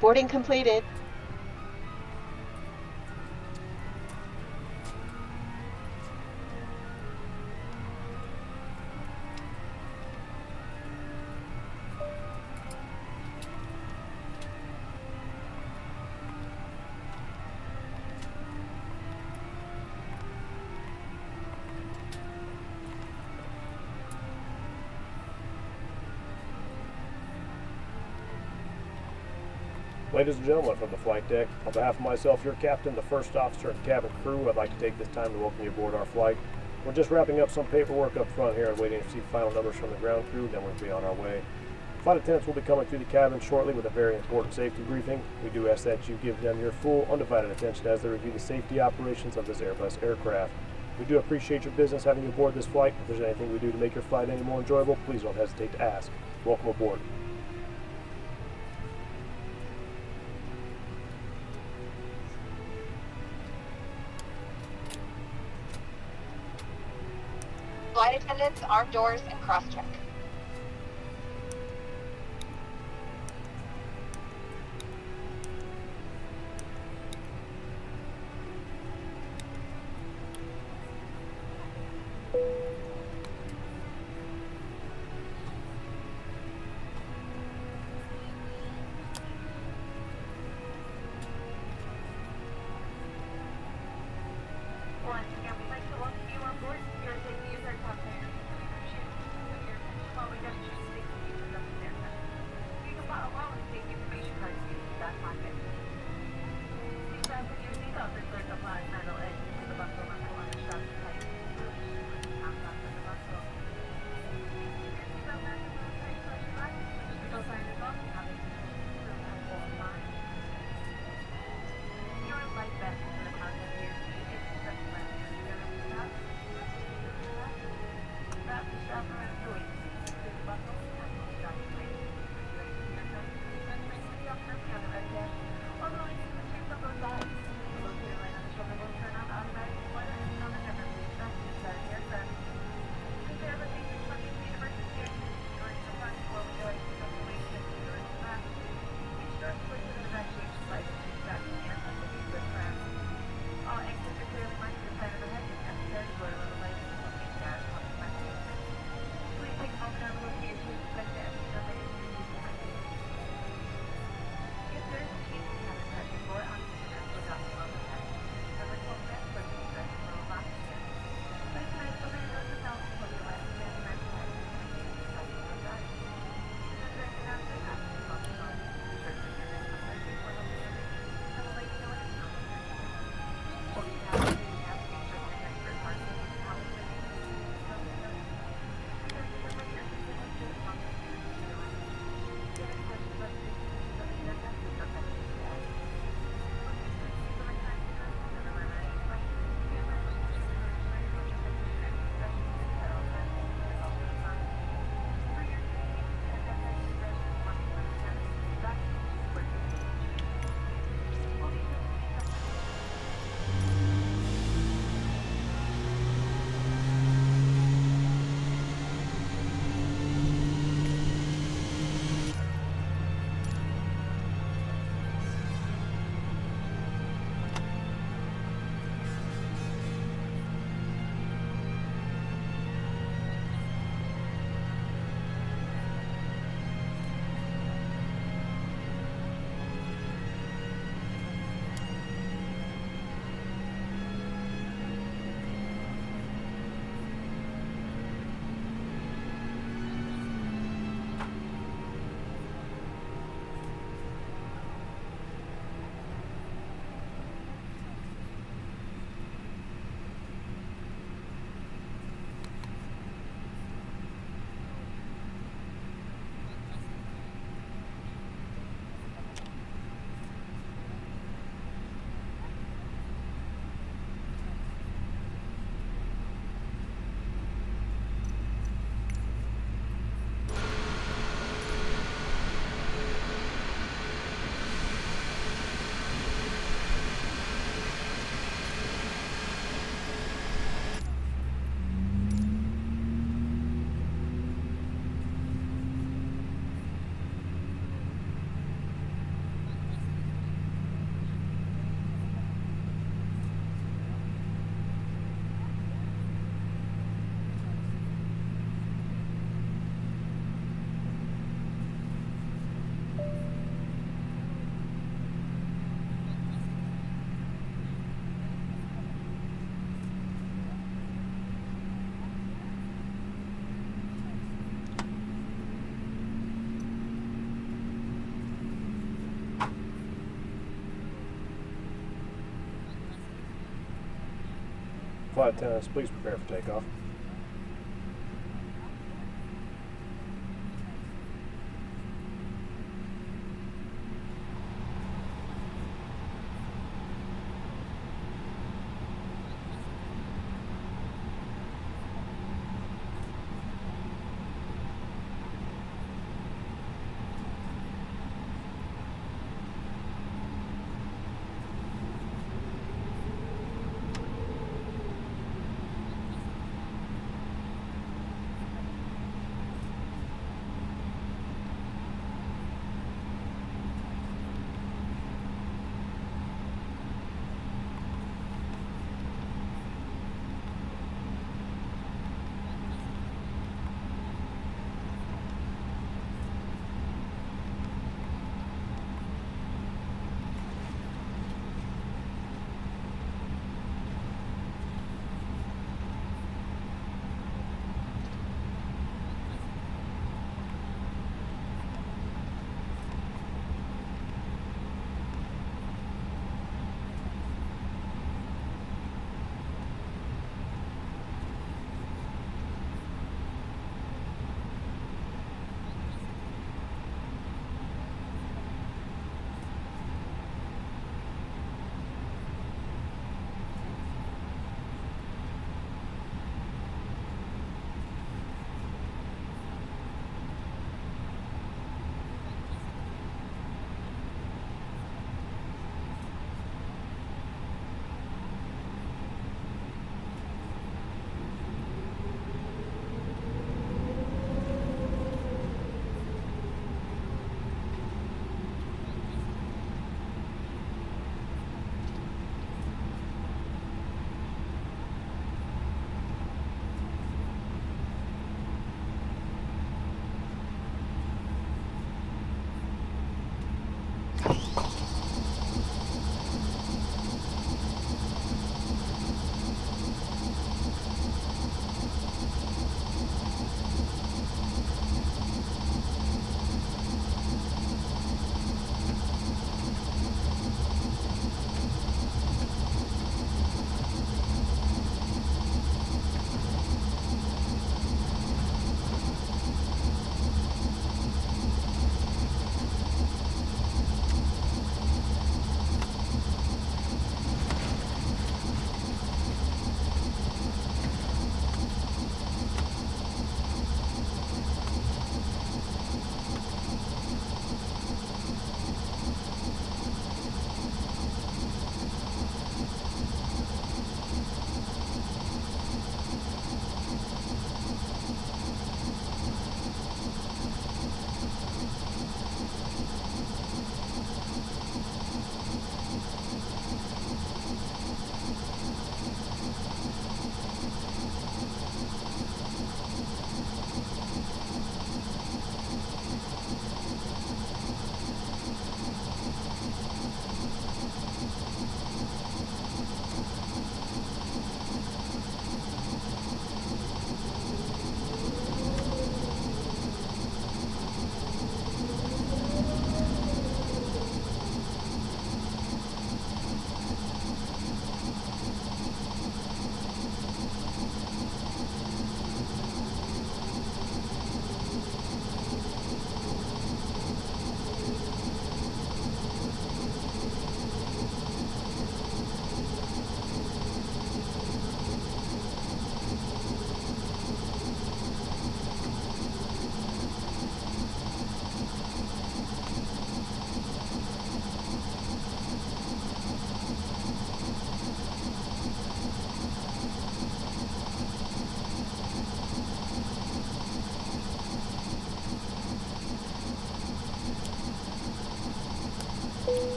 Boarding completed. Ladies and gentlemen from the flight deck, on behalf of myself, your captain, the first officer, and cabin crew, I'd like to take this time to welcome you aboard our flight. We're just wrapping up some paperwork up front here and waiting to see final numbers from the ground crew, then we'll be on our way. Flight attendants will be coming through the cabin shortly with a very important safety briefing. We do ask that you give them your full, undivided attention as they review the safety operations of this Airbus aircraft. We do appreciate your business having you aboard this flight. If there's anything we do to make your flight any more enjoyable, please don't hesitate to ask. Welcome aboard. Flight attendants, arm doors, and cross-check. Flight attendants, please prepare for takeoff.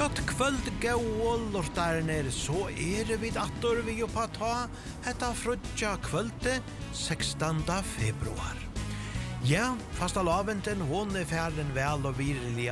Gott kvöld, gå og lortarner, så vi attor vi på ta hetta frutja kvölde 16. februar. Ja, fasta laventen, hon färden väl och virlig